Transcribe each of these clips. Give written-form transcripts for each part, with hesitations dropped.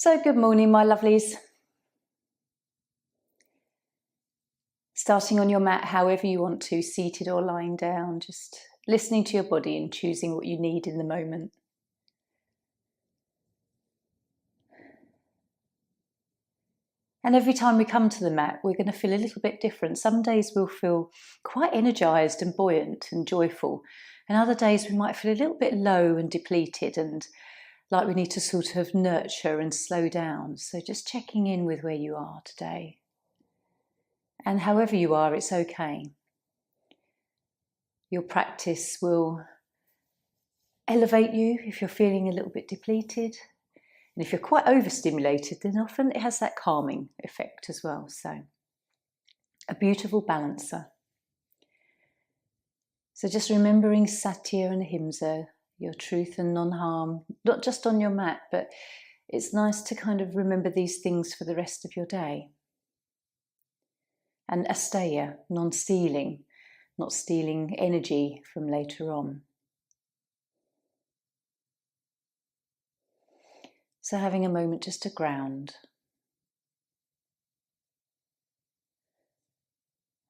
So good morning, my lovelies. Starting on your mat however you want to, seated or lying down, just listening to your body and choosing what you need in the moment. And every time we come to the mat, we're going to feel a little bit different. Some days we'll feel quite energized and buoyant and joyful. And other days we might feel a little bit low and depleted and like we need to sort of nurture and slow down. So just checking in with where you are today. And however you are, it's okay. Your practice will elevate you if you're feeling a little bit depleted. And if you're quite overstimulated, then often it has that calming effect as well. So a beautiful balancer. So just remembering Satya and Ahimsa, your truth and non-harm, not just on your mat, but it's nice to kind of remember these things for the rest of your day. And Asteya, non-stealing, not stealing energy from later on. So having a moment just to ground.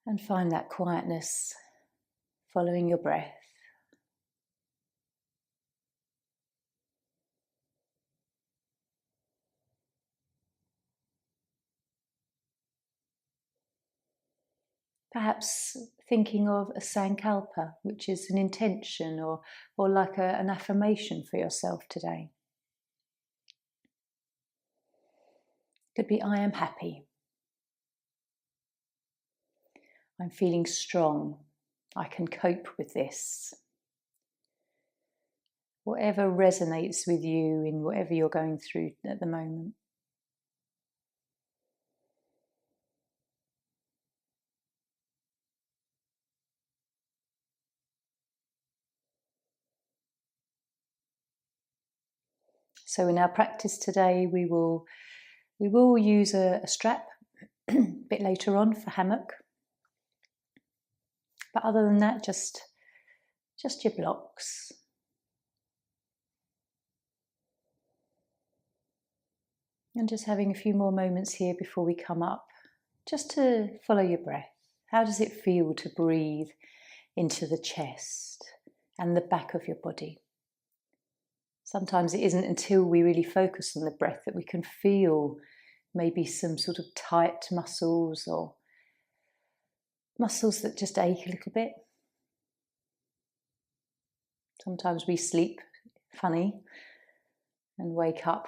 And find that quietness, following your breath. Perhaps thinking of a sankalpa, which is an intention or like an affirmation for yourself today. Could be, I am happy. I'm feeling strong. I can cope with this. Whatever resonates with you in whatever you're going through at the moment. So in our practice today, we will use a strap a bit later on for hammock. But other than that, just your blocks. And just having a few more moments here before we come up, just to follow your breath. How does it feel to breathe into the chest and the back of your body? Sometimes it isn't until we really focus on the breath that we can feel maybe some sort of tight muscles or muscles that just ache a little bit. Sometimes we sleep funny and wake up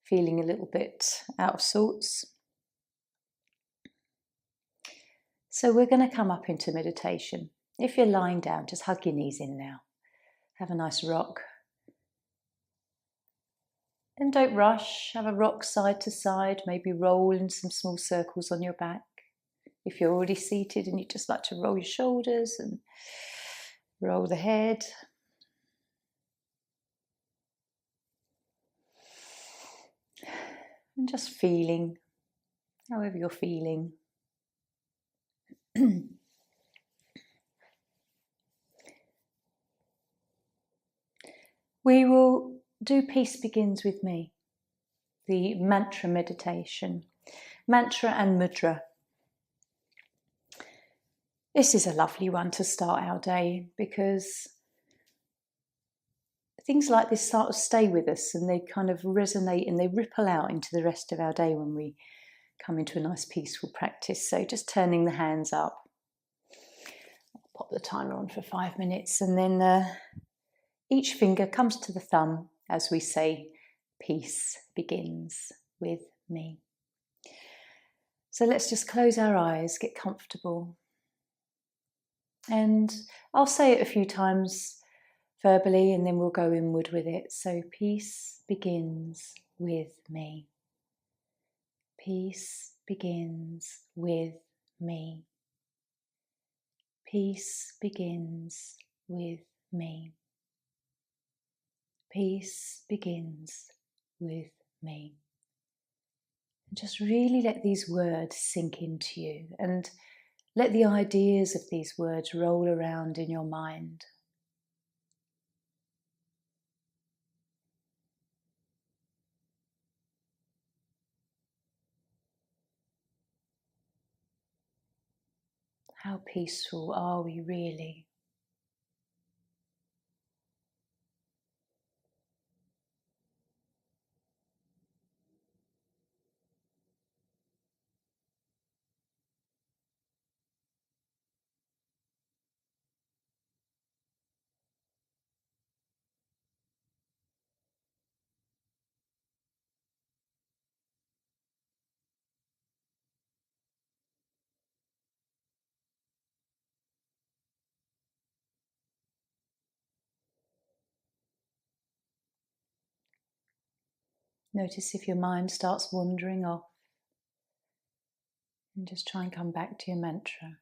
feeling a little bit out of sorts. So we're going to come up into meditation. If you're lying down, just hug your knees in now. Have a nice rock. And don't rush. Have a rock side to side. Maybe roll in some small circles on your back. If you're already seated and you just like to roll your shoulders and roll the head. And just feeling, however you're feeling. We will do Peace Begins With Me, the mantra meditation, mantra and mudra. This is a lovely one to start our day because things like this sort of stay with us and they kind of resonate and they ripple out into the rest of our day when we come into a nice peaceful practice. So just turning the hands up. I'll pop the timer on for 5 minutes and then each finger comes to the thumb as we say, peace begins with me. So let's just close our eyes, get comfortable. And I'll say it a few times verbally and then we'll go inward with it. So peace begins with me. Peace begins with me. Peace begins with me. Peace begins with me. And just really let these words sink into you and let the ideas of these words roll around in your mind. How peaceful are we really? Notice if your mind starts wandering off, and just try and come back to your mantra.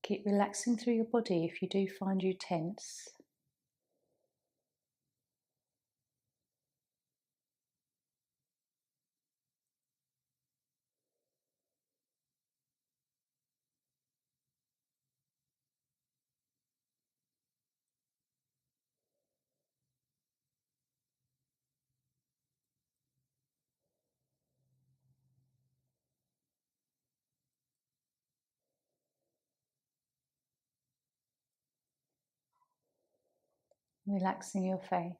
Keep relaxing through your body if you do find you tense. Relaxing your face.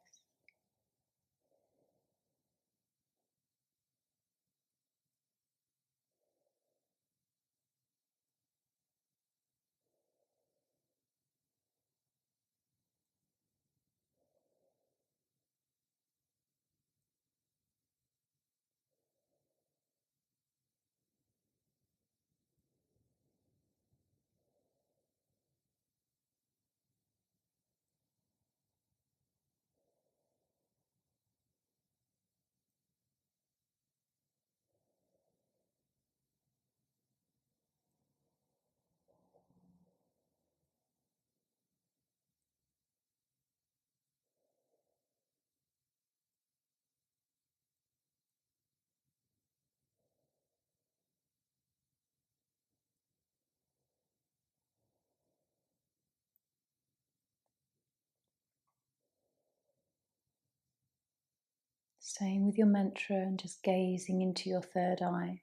Staying with your mantra and just gazing into your third eye.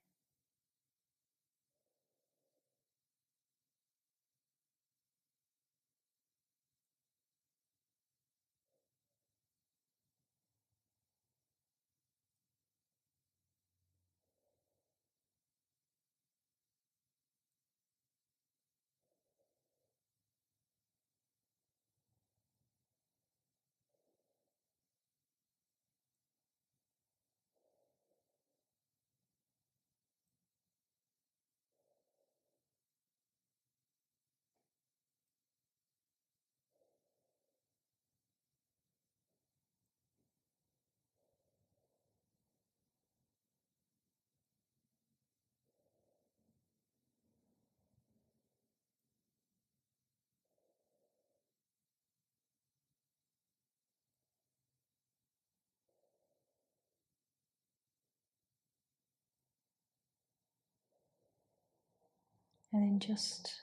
And then just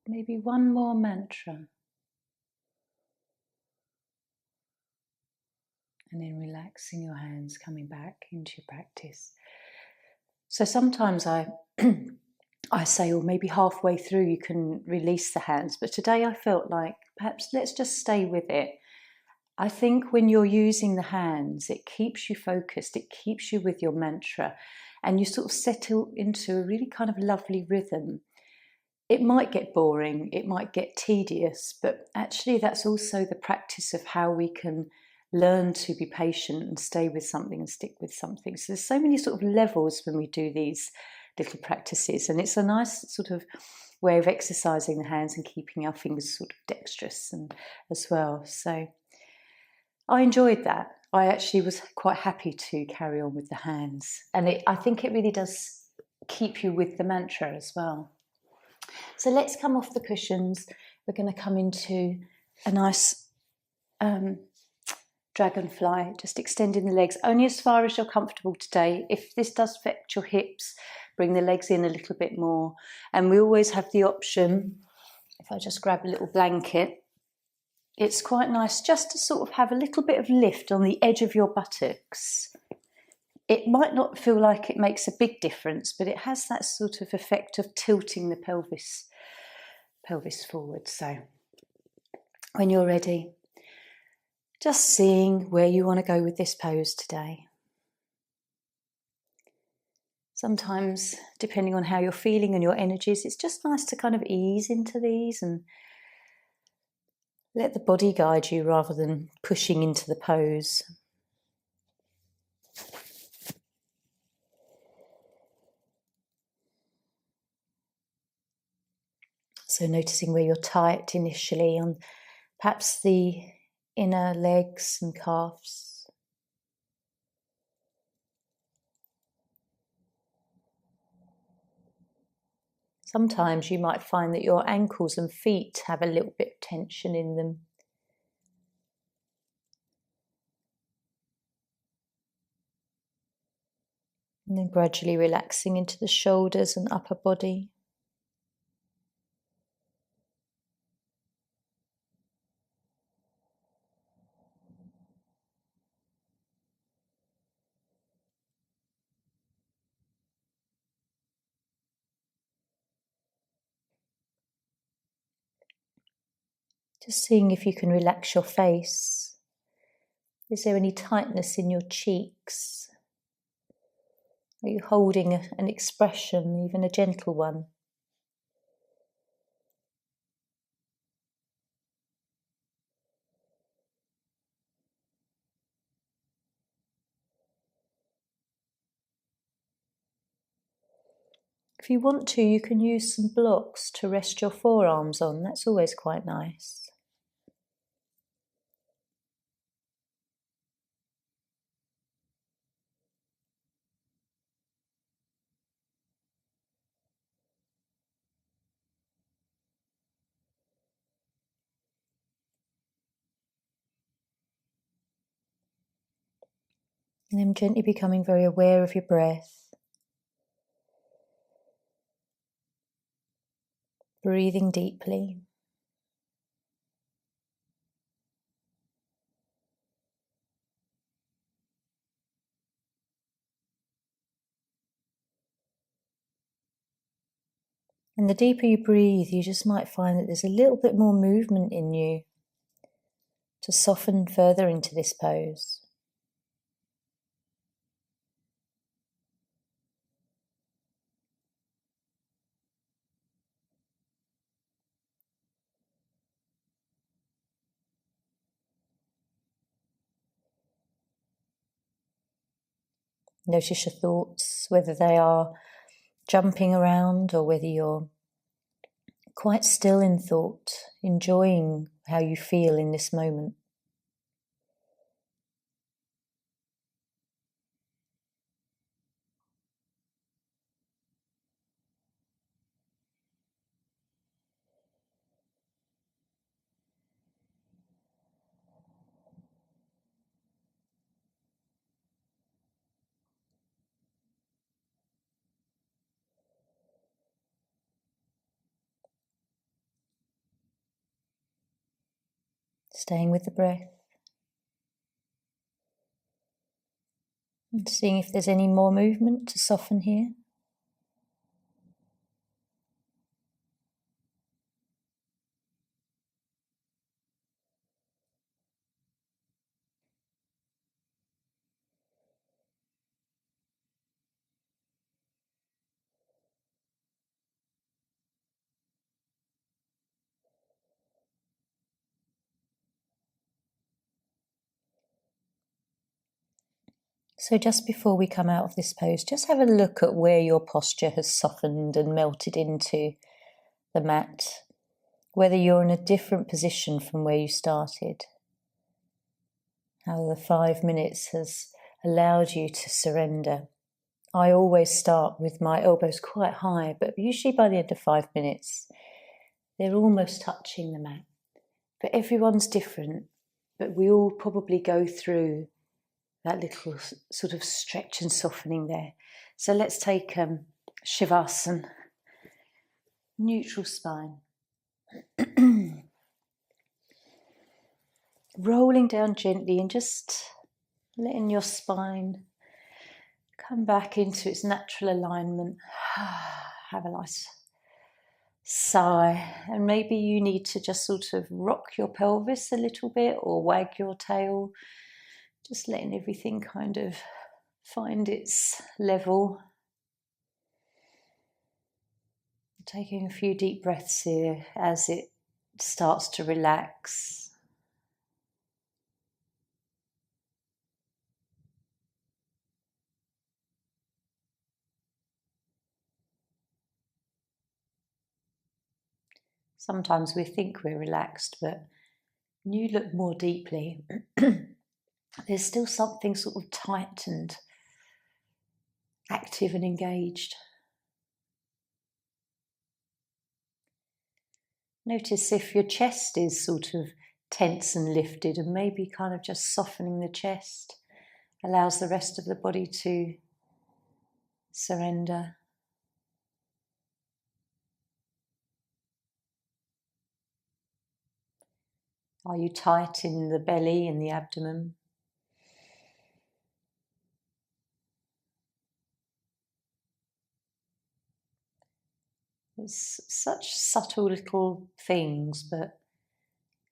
maybe one more mantra. And then relaxing your hands, coming back into your practice. So sometimes I say, or maybe halfway through you can release the hands, but today I felt like perhaps let's just stay with it. I think when you're using the hands, it keeps you focused, it keeps you with your mantra, and you sort of settle into a really kind of lovely rhythm. It might get boring, it might get tedious, but actually that's also the practice of how we can learn to be patient and stay with something and stick with something. So there's so many sort of levels when we do these little practices, and it's a nice sort of way of exercising the hands and keeping our fingers sort of dexterous and as well. So I enjoyed that. I actually was quite happy to carry on with the hands, and I think it really does keep you with the mantra as well. So let's come off the cushions. We're going to come into a nice dragonfly, just extending the legs only as far as you're comfortable today. If this does affect your hips, bring the legs in a little bit more. And we always have the option, if I just grab a little blanket, it's quite nice just to sort of have a little bit of lift on the edge of your buttocks. It might not feel like it makes a big difference, but it has that sort of effect of tilting the pelvis forward. So when you're ready, just seeing where you want to go with this pose today. Sometimes, depending on how you're feeling and your energies, it's just nice to kind of ease into these and let the body guide you rather than pushing into the pose. So noticing where you're tight initially on perhaps the inner legs and calves. Sometimes you might find that your ankles and feet have a little bit of tension in them. And then gradually relaxing into the shoulders and upper body. Just seeing if you can relax your face. Is there any tightness in your cheeks? Are you holding an expression, even a gentle one? If you want to, you can use some blocks to rest your forearms on. That's always quite nice. And then gently becoming very aware of your breath. Breathing deeply. And the deeper you breathe, you just might find that there's a little bit more movement in you to soften further into this pose. Notice your thoughts, whether they are jumping around or whether you're quite still in thought, enjoying how you feel in this moment. Staying with the breath. And seeing if there's any more movement to soften here. So just before we come out of this pose, just have a look at where your posture has softened and melted into the mat, whether you're in a different position from where you started, how the 5 minutes has allowed you to surrender. I always start with my elbows quite high, but usually by the end of 5 minutes, they're almost touching the mat. But everyone's different, but we all probably go through that little sort of stretch and softening there. So let's take Shavasana, neutral spine. Rolling down gently and just letting your spine come back into its natural alignment. Have a nice sigh, and maybe you need to just sort of rock your pelvis a little bit or wag your tail, just letting everything kind of find its level. Taking a few deep breaths here as it starts to relax. Sometimes we think we're relaxed, but when you look more deeply, there's still something sort of tight and active and engaged. Notice if your chest is sort of tense and lifted, and maybe kind of just softening the chest allows the rest of the body to surrender. Are you tight in the belly and the abdomen? It's such subtle little things, but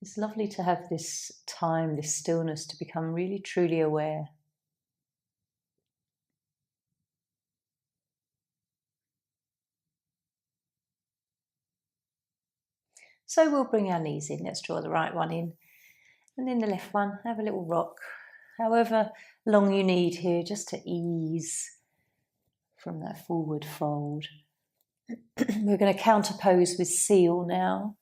it's lovely to have this time, this stillness, to become really truly aware. So we'll bring our knees in. Let's draw the right one in. And then the left one, have a little rock. However long you need here, just to ease from that forward fold. We're going to counterpose with seal now.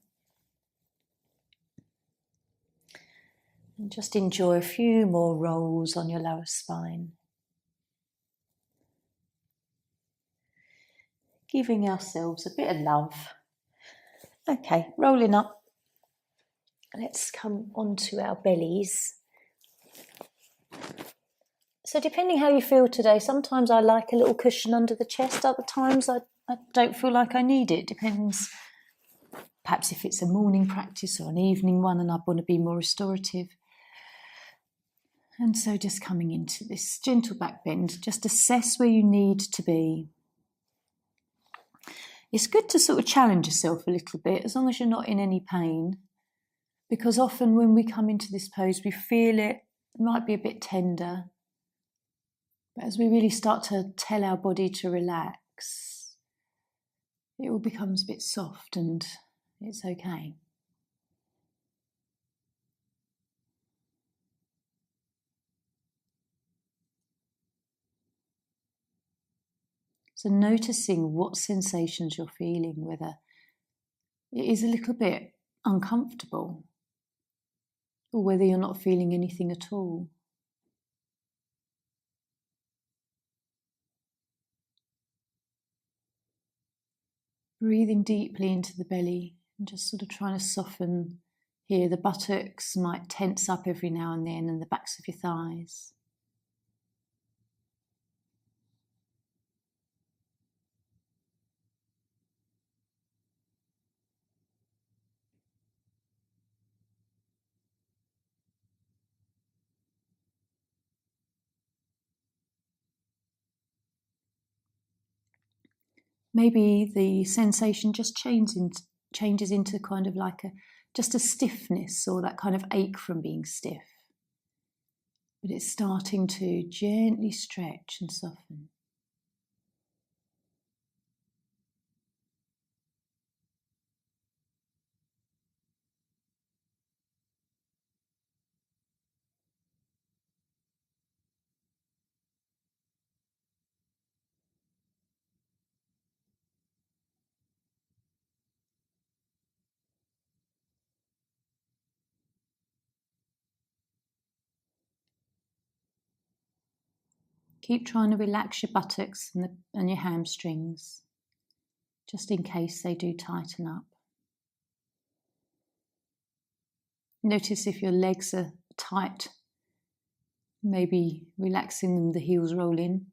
And just enjoy a few more rolls on your lower spine. Giving ourselves a bit of love. Okay, rolling up. Let's come onto our bellies. So depending how you feel today, sometimes I like a little cushion under the chest, other times I don't feel like I need it. Depends, perhaps if it's a morning practice or an evening one and I want to be more restorative. And so just coming into this gentle back bend, just assess where you need to be. It's good to sort of challenge yourself a little bit, as long as you're not in any pain, because often when we come into this pose, we feel it might be a bit tender. But as we really start to tell our body to relax, it all becomes a bit soft and it's okay. So noticing what sensations you're feeling, whether it is a little bit uncomfortable or whether you're not feeling anything at all. Breathing deeply into the belly and just sort of trying to soften here. The buttocks might tense up every now and then, and the backs of your thighs. Maybe the sensation just changes into kind of like just a stiffness or that kind of ache from being stiff. But it's starting to gently stretch and soften. Keep trying to relax your buttocks and your hamstrings, just in case they do tighten up. Notice if your legs are tight, maybe relaxing them, the heels roll in.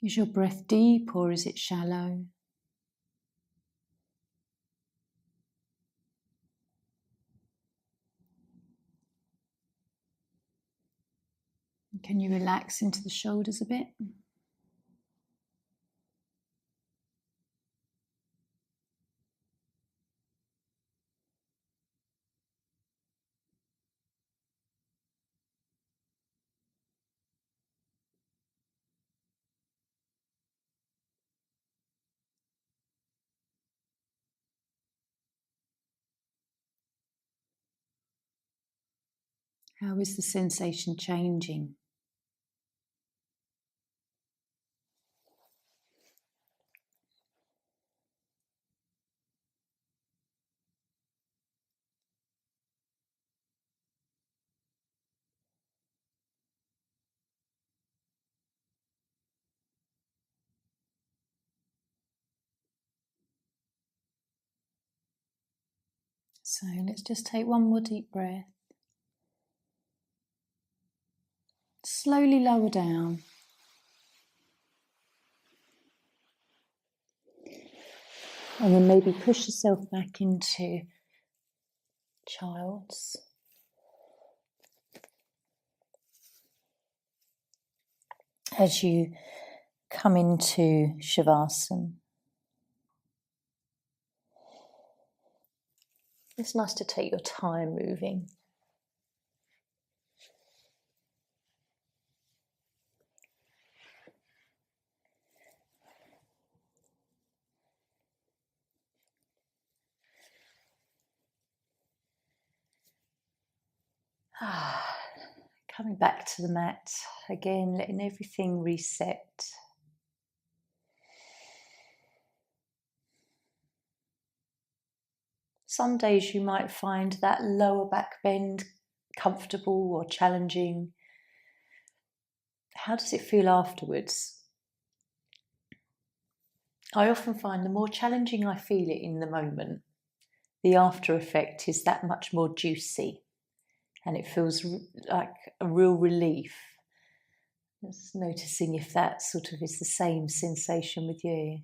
Is your breath deep or is it shallow? Can you relax into the shoulders a bit? How is the sensation changing? So let's just take one more deep breath. Slowly lower down. And then maybe push yourself back into child's. As you come into Shavasana. It's nice to take your time moving. Coming back to the mat, again letting everything reset. Some days you might find that lower back bend comfortable or challenging. How does it feel afterwards? I often find the more challenging I feel it in the moment, the after effect is that much more juicy and it feels like a real relief. Just noticing if that sort of is the same sensation with you.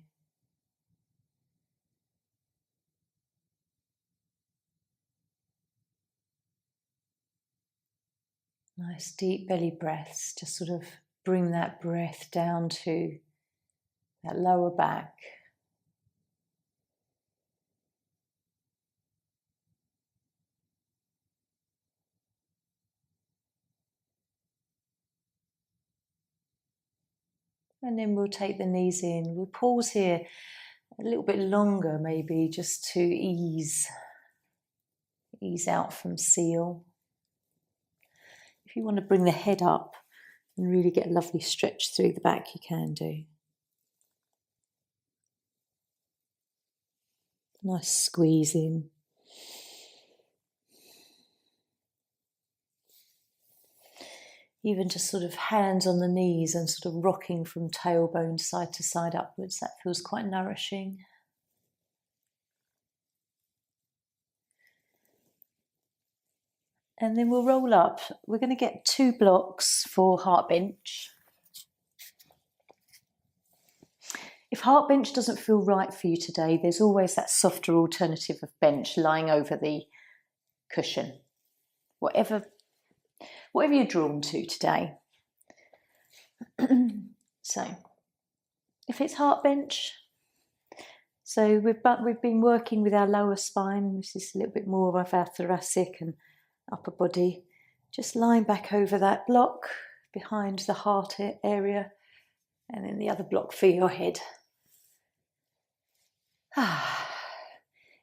Nice deep belly breaths, just sort of bring that breath down to that lower back. And then we'll take the knees in. We'll pause here a little bit longer maybe, just to ease out from seal. If you want to bring the head up and really get a lovely stretch through the back, you can do. Nice squeeze in. Even just sort of hands on the knees and sort of rocking from tailbone side to side upwards, that feels quite nourishing. And then we'll roll up. We're going to get 2 blocks for heart bench. If heart bench doesn't feel right for you today, there's always that softer alternative of bench lying over the cushion. Whatever you're drawn to today. So, if it's heart bench, so we've been working with our lower spine. This is a little bit more of our thoracic and upper body. Just lying back over that block behind the heart area, and then the other block for your head.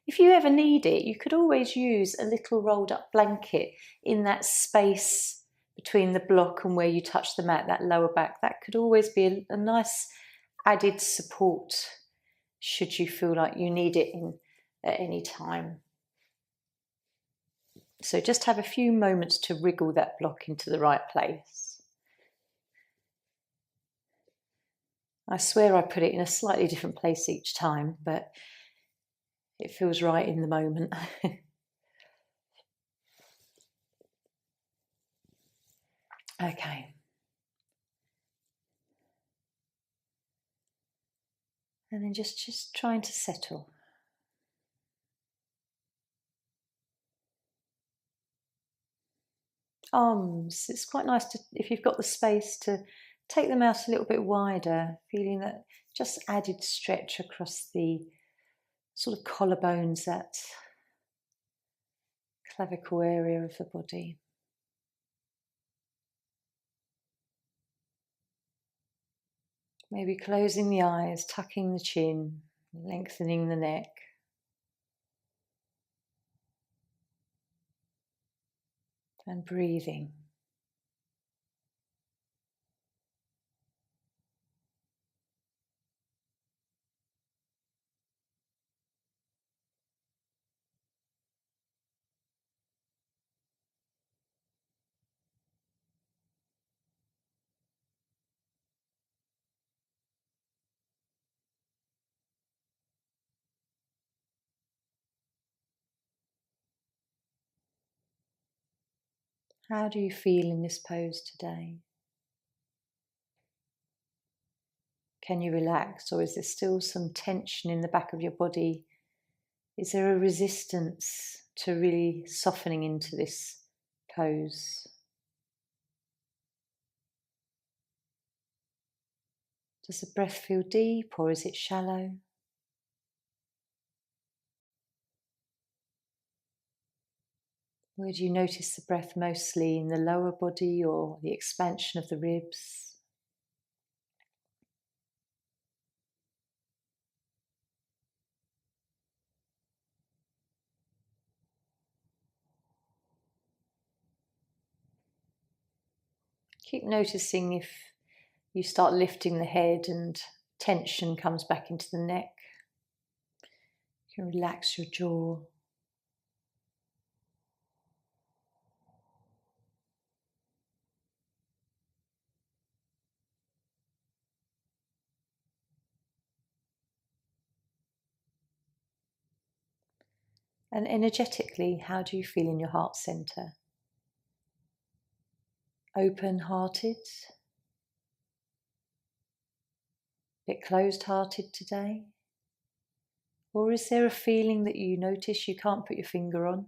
If you ever need it, you could always use a little rolled up blanket in that space between the block and where you touch the mat, that lower back. That could always be a nice added support should you feel like you need it at any time. So just have a few moments to wriggle that block into the right place. I swear I put it in a slightly different place each time, but it feels right in the moment. Okay. And then just trying to settle. Arms, it's quite nice to, if you've got the space, to take them out a little bit wider, feeling that just added stretch across the sort of collarbones, that clavicle area of the body. Maybe closing the eyes, tucking the chin, lengthening the neck. And breathing. How do you feel in this pose today? Can you relax, or is there still some tension in the back of your body? Is there a resistance to really softening into this pose? Does the breath feel deep, or is it shallow? Where do you notice the breath mostly, in the lower body or the expansion of the ribs? Keep noticing if you start lifting the head and tension comes back into the neck. You can relax your jaw. And energetically, how do you feel in your heart center? Open-hearted? A bit closed-hearted today? Or is there a feeling that you notice you can't put your finger on?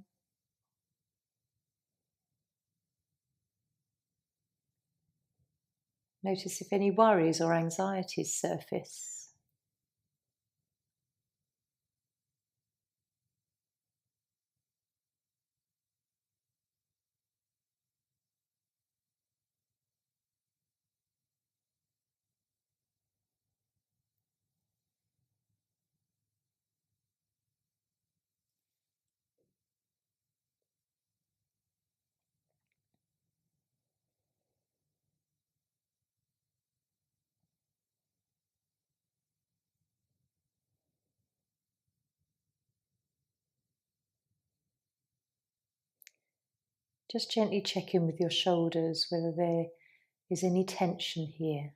Notice if any worries or anxieties surface. Just gently check in with your shoulders, whether there is any tension here.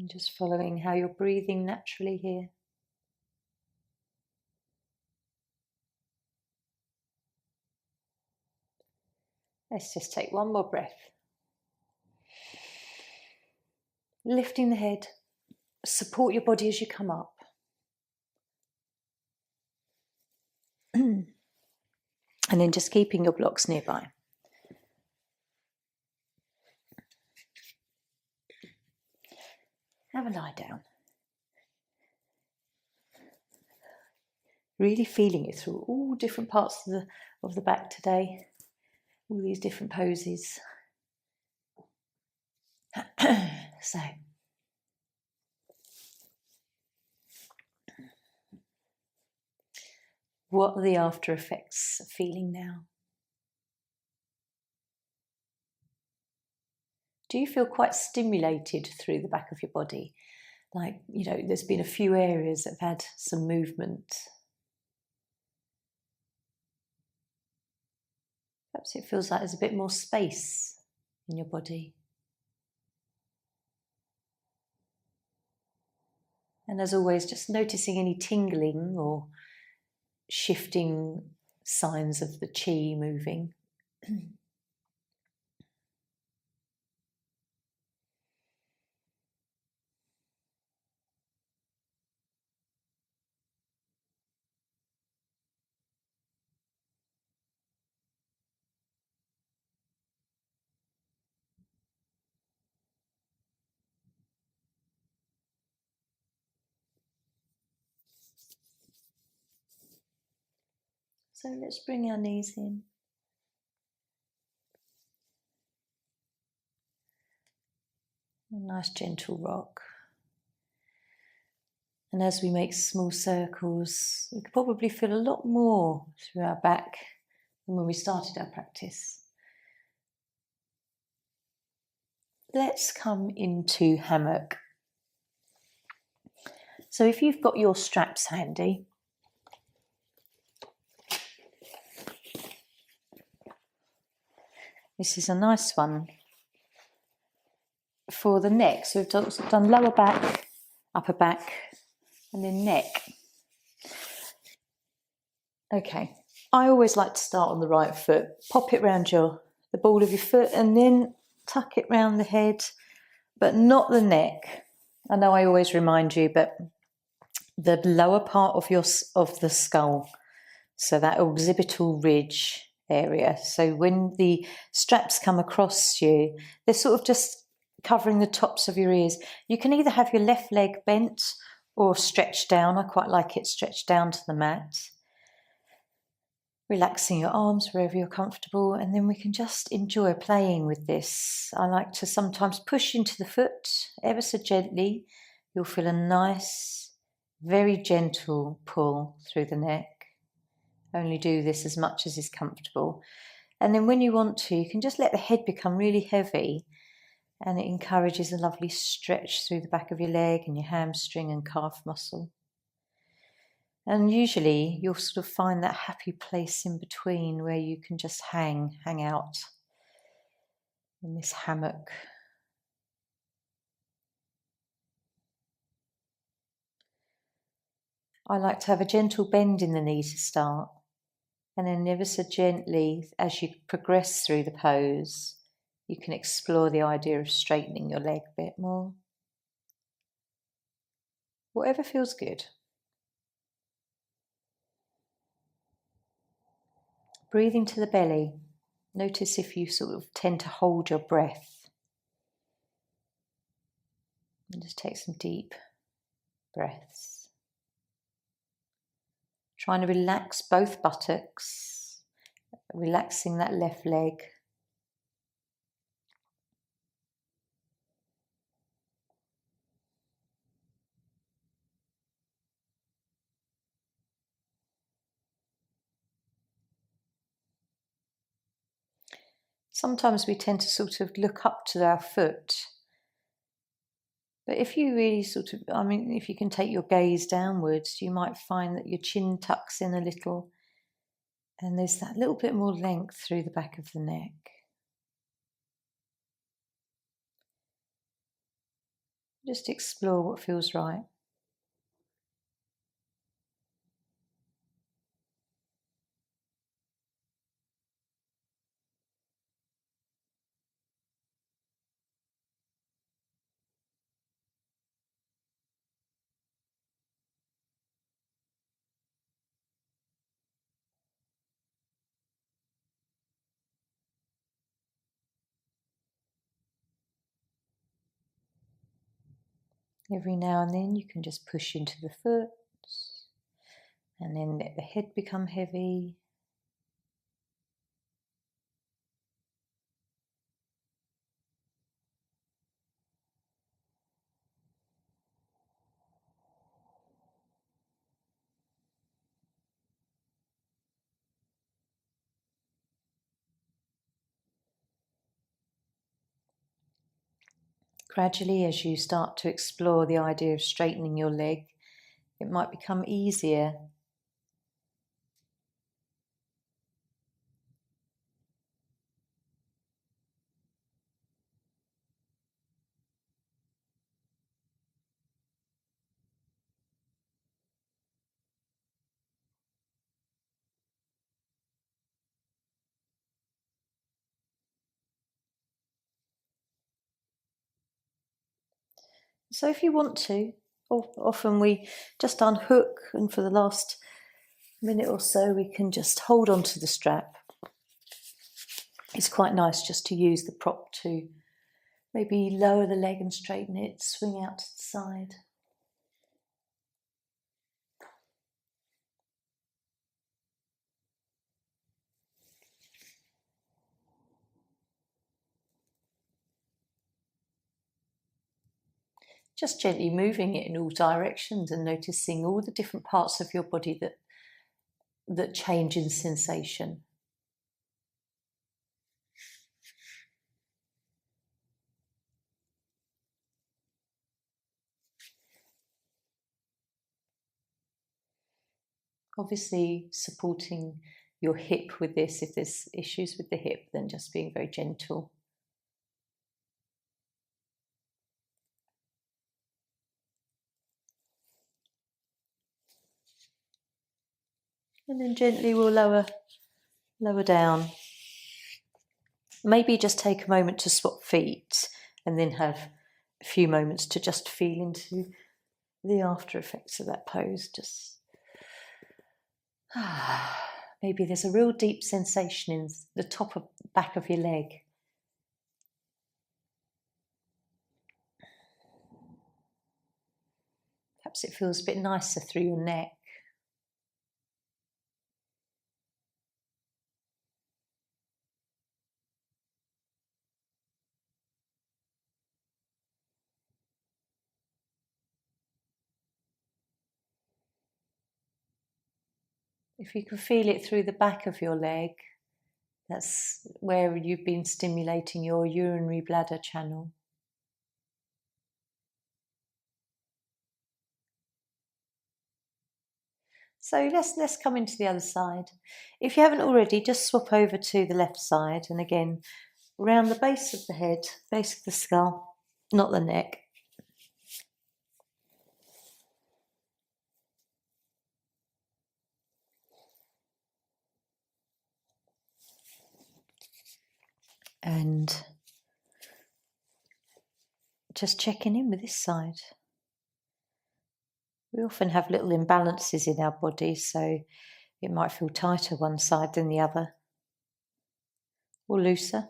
And just following how you're breathing naturally here. Let's just take one more breath. Lifting the head, support your body as you come up. And then just keeping your blocks nearby. Have a lie down. Really feeling it through all different parts of the back today. All these different poses. So, what are the after effects feeling now? Do you feel quite stimulated through the back of your body? Like, you know, there's been a few areas that have had some movement. Perhaps it feels like there's a bit more space in your body. And as always, just noticing any tingling or shifting signs of the chi moving. So let's bring our knees in. A nice gentle rock. And as we make small circles, we could probably feel a lot more through our back than when we started our practice. Let's come into hammock. So if you've got your straps handy, this is a nice one for the neck. So we've done lower back, upper back, and then neck. Okay, I always like to start on the right foot. Pop it round the ball of your foot and then tuck it round the head, but not the neck. I know I always remind you, but the lower part of the skull, so that occipital ridge area. So when the straps come across you, they're sort of just covering the tops of your ears. You can either have your left leg bent or stretched down. I quite like it stretched down to the mat. Relaxing your arms wherever you're comfortable, and then we can just enjoy playing with this. I like to sometimes push into the foot ever so gently. You'll feel a nice, very gentle pull through the neck. Only do this as much as is comfortable. And then when you want to, you can just let the head become really heavy, and it encourages a lovely stretch through the back of your leg and your hamstring and calf muscle. And usually you'll sort of find that happy place in between where you can just hang out in this hammock. I like to have a gentle bend in the knee to start, and then ever so gently, as you progress through the pose, you can explore the idea of straightening your leg a bit more. Whatever feels good. Breathing to the belly. Notice if you sort of tend to hold your breath. And just take some deep breaths. Trying to relax both buttocks, relaxing that left leg. Sometimes we tend to sort of look up to our foot. But if you really if you can take your gaze downwards, you might find that your chin tucks in a little and there's that little bit more length through the back of the neck. Just explore what feels right. Every now and then you can just push into the foot and then let the head become heavy. Gradually, as you start to explore the idea of straightening your leg, it might become easier. So if you want to, often we just unhook, and for the last minute or so we can just hold on to the strap. It's quite nice just to use the prop to maybe lower the leg and straighten it, swing out to the side. Just gently moving it in all directions and noticing all the different parts of your body that change in sensation. Obviously supporting your hip with this. If there's issues with the hip, then just being very gentle. And then gently we'll lower down. Maybe just take a moment to swap feet and then have a few moments to just feel into the after effects of that pose. Just maybe there's a real deep sensation in the top of back of your leg. Perhaps it feels a bit nicer through your neck. If you can feel it through the back of your leg, that's where you've been stimulating your urinary bladder channel. So let's come into the other side. If you haven't already, just swap over to the left side, and again, around the base of the head, base of the skull, not the neck. And just checking in with this side. We often have little imbalances in our body, so it might feel tighter one side than the other, or looser.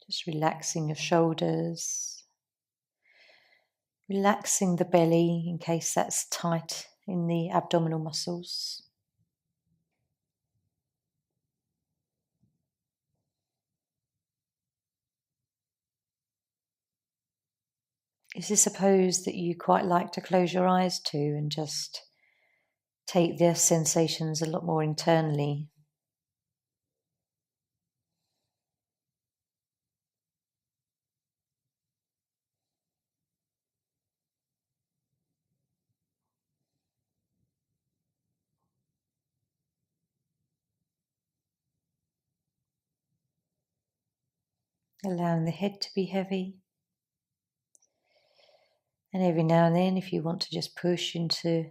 Just relaxing your shoulders, relaxing the belly in case that's tight in the abdominal muscles. Is this a pose that you quite like to close your eyes to and just take their sensations a lot more internally? Allowing the head to be heavy. And every now and then, if you want to just push into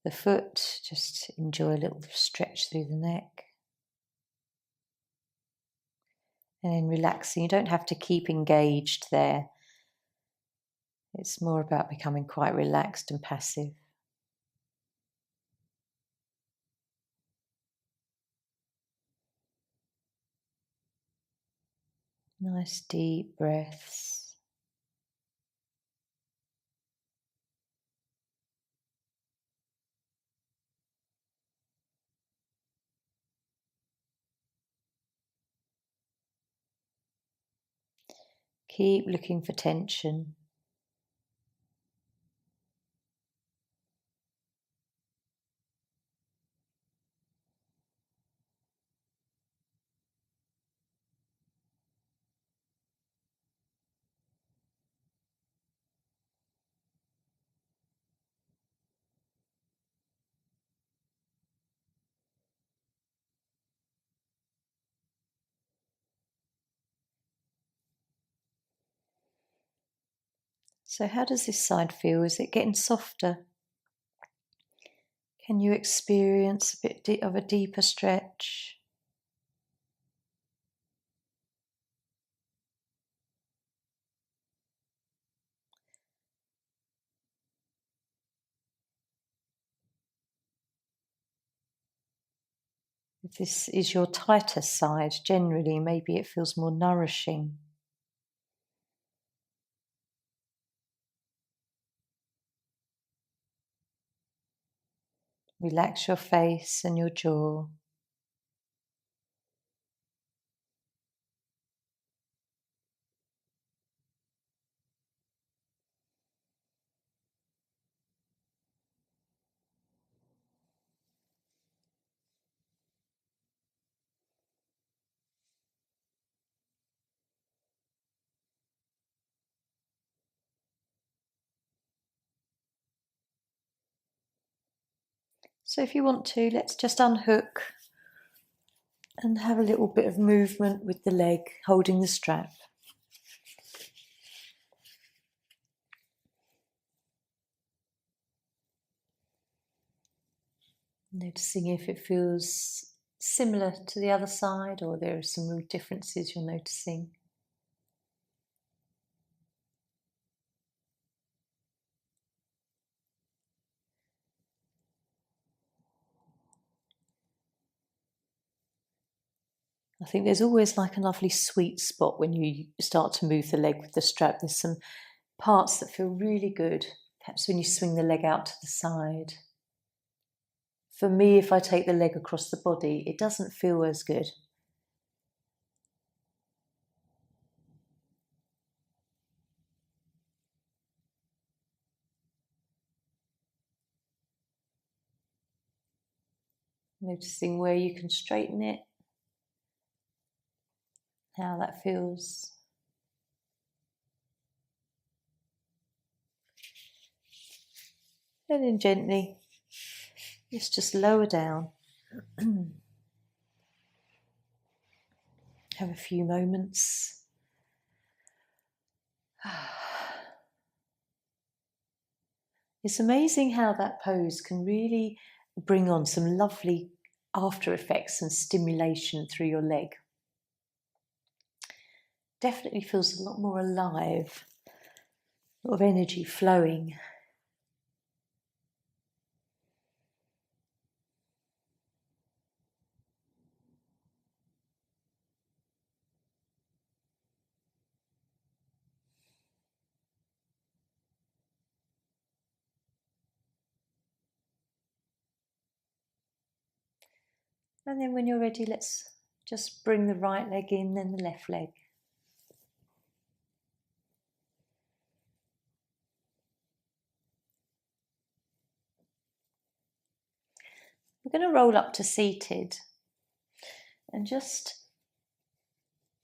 the foot, just enjoy a little stretch through the neck. And then relaxing. You don't have to keep engaged there. It's more about becoming quite relaxed and passive. Nice deep breaths. Keep looking for tension. So how does this side feel? Is it getting softer? Can you experience a bit of a deeper stretch? If this is your tighter side, generally, maybe it feels more nourishing. Relax your face and your jaw. So if you want to, let's just unhook and have a little bit of movement with the leg holding the strap. Noticing if it feels similar to the other side or there are some real differences you're noticing. I think there's always like a lovely sweet spot when you start to move the leg with the strap. There's some parts that feel really good, perhaps when you swing the leg out to the side. For me, if I take the leg across the body, it doesn't feel as good. Noticing where you can straighten it, how that feels. And then gently, let's just lower down. Have a few moments. It's amazing how that pose can really bring on some lovely after effects and stimulation through your leg. Definitely feels a lot more alive, a lot of energy flowing. And then when you're ready, let's just bring the right leg in, then the left leg. We're going to roll up to seated and just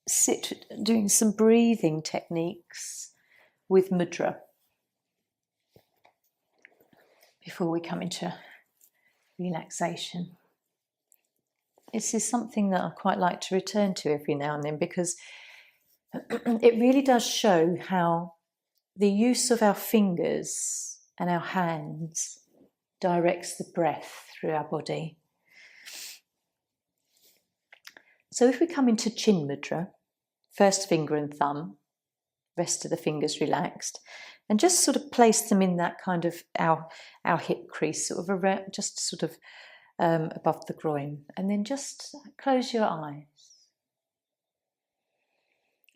sit doing some breathing techniques with mudra before we come into relaxation. This is something that I quite like to return to every now and then because it really does show how the use of our fingers and our hands directs the breath through our body. So if we come into Chin Mudra, first finger and thumb, rest of the fingers relaxed, and just sort of place them in that kind of our hip crease, sort of around, just sort of above the groin, and then just close your eyes.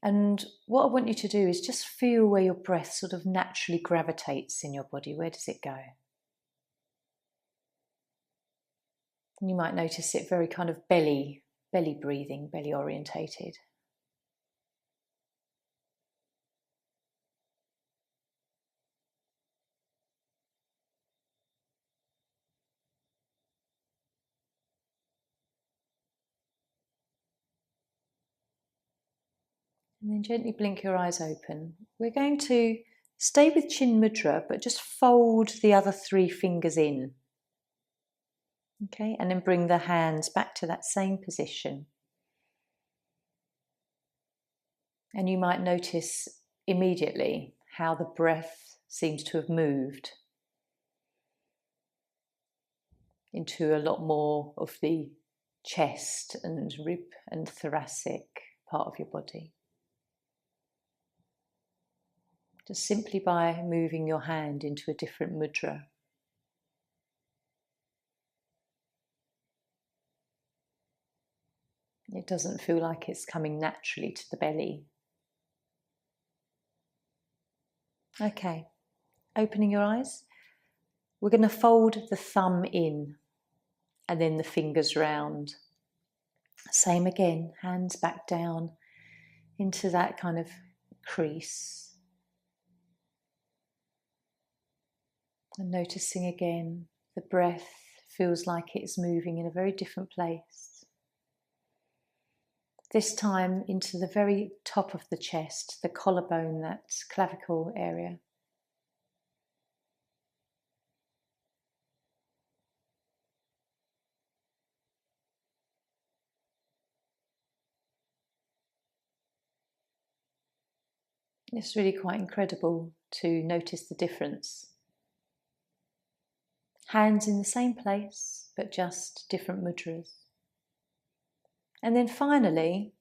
And what I want you to do is just feel where your breath sort of naturally gravitates in your body. Where does it go? And you might notice it very kind of belly breathing, belly orientated. And then gently blink your eyes open. We're going to stay with Chin Mudra, but just fold the other 3 fingers in. Okay, and then bring the hands back to that same position. And you might notice immediately how the breath seems to have moved into a lot more of the chest and rib and thoracic part of your body. Just simply by moving your hand into a different mudra. It doesn't feel like it's coming naturally to the belly. Okay, opening your eyes. We're going to fold the thumb in and then the fingers round. Same again, hands back down into that kind of crease. And noticing again, the breath feels like it's moving in a very different place. This time into the very top of the chest, the collarbone, that clavicle area. It's really quite incredible to notice the difference. Hands in the same place, but just different mudras. And then finally,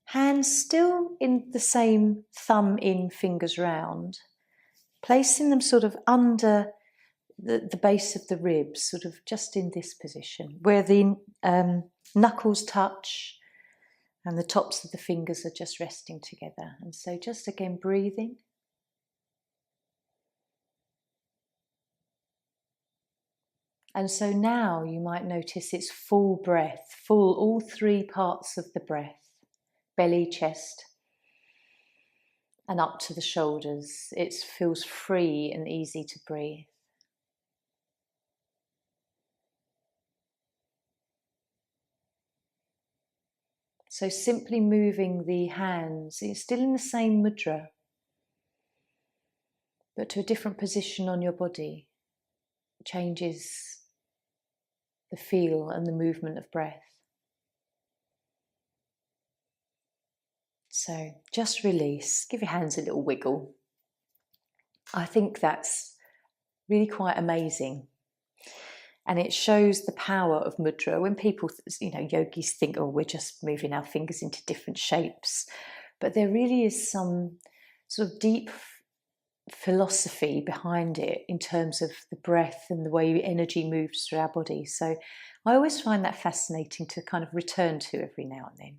hands still in the same thumb in, fingers round, placing them sort of under the base of the ribs, sort of just in this position, where the knuckles touch and the tops of the fingers are just resting together. And so just again breathing. And so now you might notice it's full breath, full, all 3 parts of the breath, belly, chest, and up to the shoulders. It feels free and easy to breathe. So simply moving the hands, it's still in the same mudra, but to a different position on your body, changes the feel and the movement of breath. So just release, give your hands a little wiggle. I think that's really quite amazing. And it shows the power of mudra. When people, yogis think, oh, we're just moving our fingers into different shapes. But there really is some sort of deep philosophy behind it in terms of the breath and the way energy moves through our body. So I always find that fascinating to kind of return to every now and then.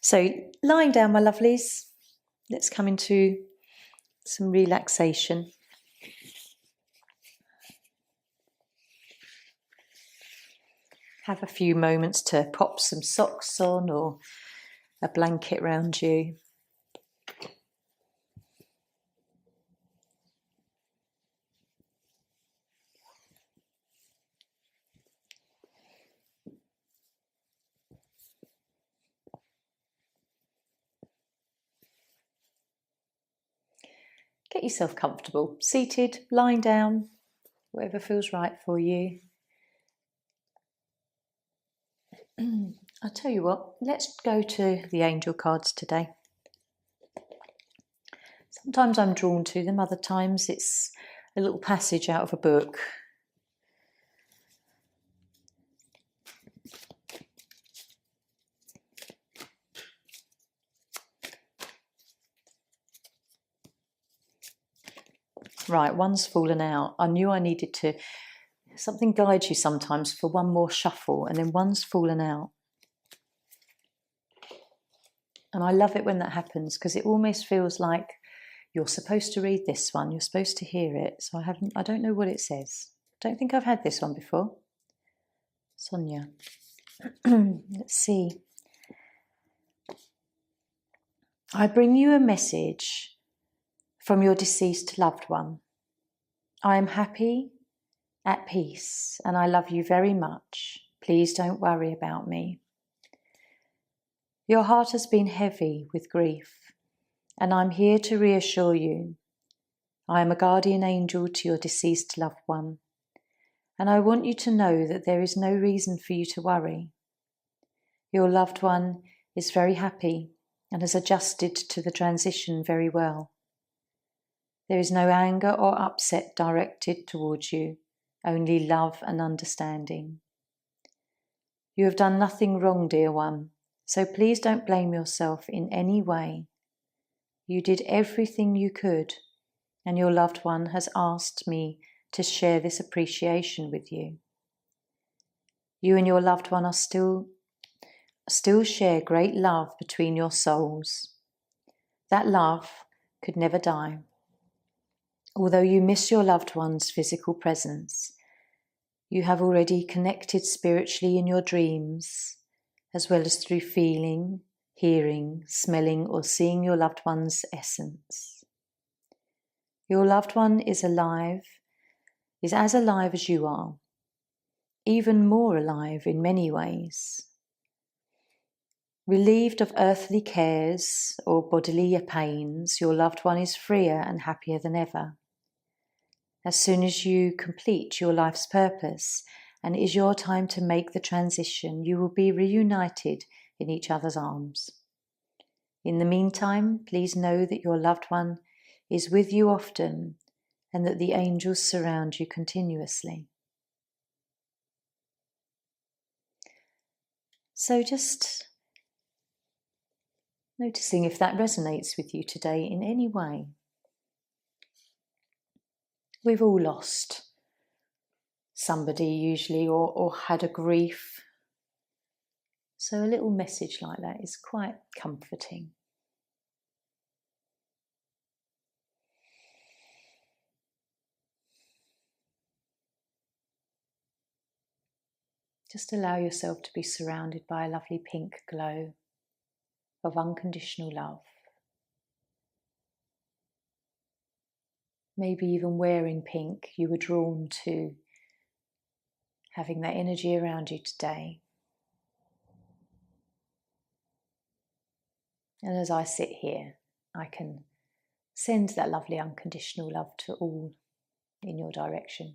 So lying down, my lovelies, let's come into some relaxation. Have a few moments to pop some socks on or a blanket round you. Get yourself comfortable, seated, lying down, whatever feels right for you. I'll tell you what, let's go to the angel cards today. Sometimes I'm drawn to them, other times it's a little passage out of a book. Right, one's fallen out. I knew I needed to, something guides you sometimes for one more shuffle, and then one's fallen out. And I love it when that happens because it almost feels like you're supposed to read this one, you're supposed to hear it. So I don't know what it says. I don't think I've had this one before. Sonia. Let's see. I bring you a message from your deceased loved one. I am happy, at peace, and I love you very much. Please don't worry about me. Your heart has been heavy with grief, and I'm here to reassure you. I am a guardian angel to your deceased loved one, and I want you to know that there is no reason for you to worry. Your loved one is very happy and has adjusted to the transition very well. There is no anger or upset directed towards you, only love and understanding. You have done nothing wrong, dear one, so please don't blame yourself in any way. You did everything you could, and your loved one has asked me to share this appreciation with you. You and your loved one are still share great love between your souls. That love could never die. Although you miss your loved one's physical presence, you have already connected spiritually in your dreams, as well as through feeling, hearing, smelling, or seeing your loved one's essence. Your loved one is as alive as you are, even more alive in many ways. Relieved of earthly cares or bodily pains, your loved one is freer and happier than ever. As soon as you complete your life's purpose and it is your time to make the transition, you will be reunited in each other's arms. In the meantime, please know that your loved one is with you often and that the angels surround you continuously. So just noticing if that resonates with you today in any way. We've all lost somebody usually or had a grief. So a little message like that is quite comforting. Just allow yourself to be surrounded by a lovely pink glow of unconditional love. Maybe even wearing pink, you were drawn to having that energy around you today. And as I sit here, I can send that lovely unconditional love to all in your direction.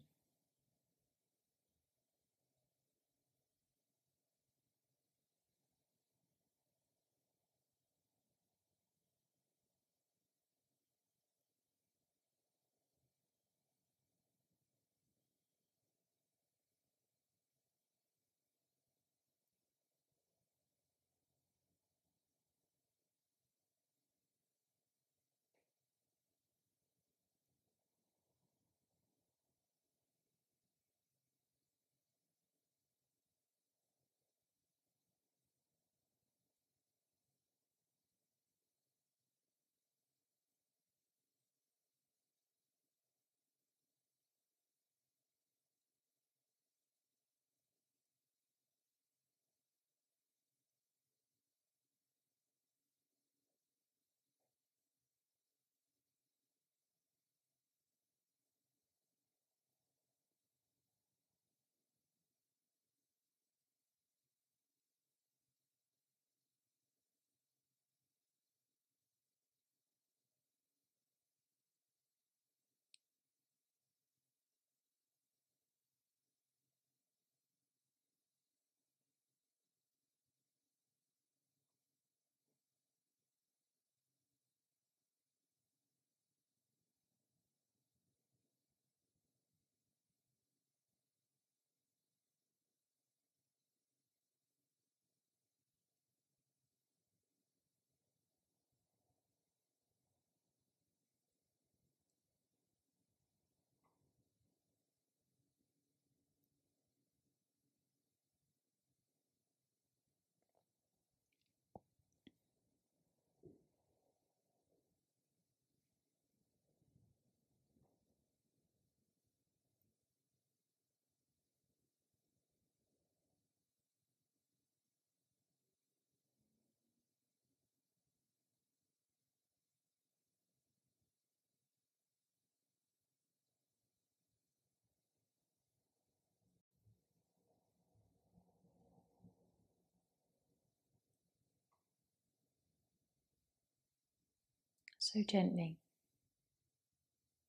So gently,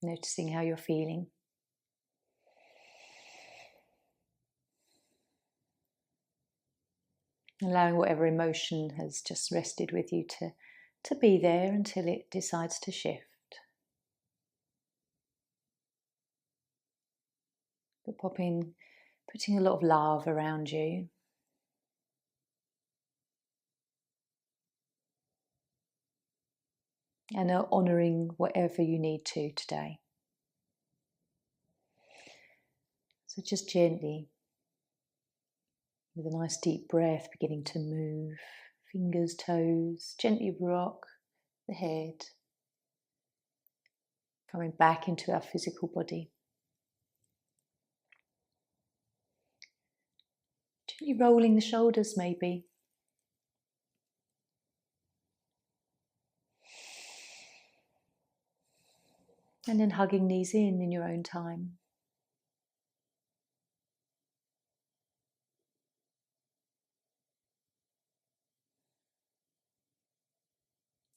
noticing how you're feeling. Allowing whatever emotion has just rested with you to be there until it decides to shift. But putting a lot of love around you. And honouring whatever you need to today. So just gently, with a nice deep breath, beginning to move fingers, toes, gently rock the head, coming back into our physical body. Gently rolling the shoulders maybe. And then hugging these in your own time.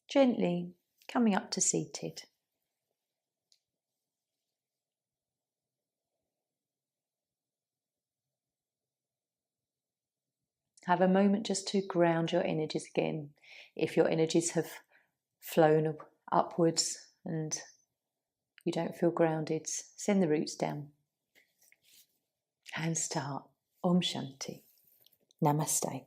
Gently coming up to seated. Have a moment just to ground your energies again. If your energies have flown upwards and you don't feel grounded, send the roots down. Hands to heart. Om Shanti. Namaste.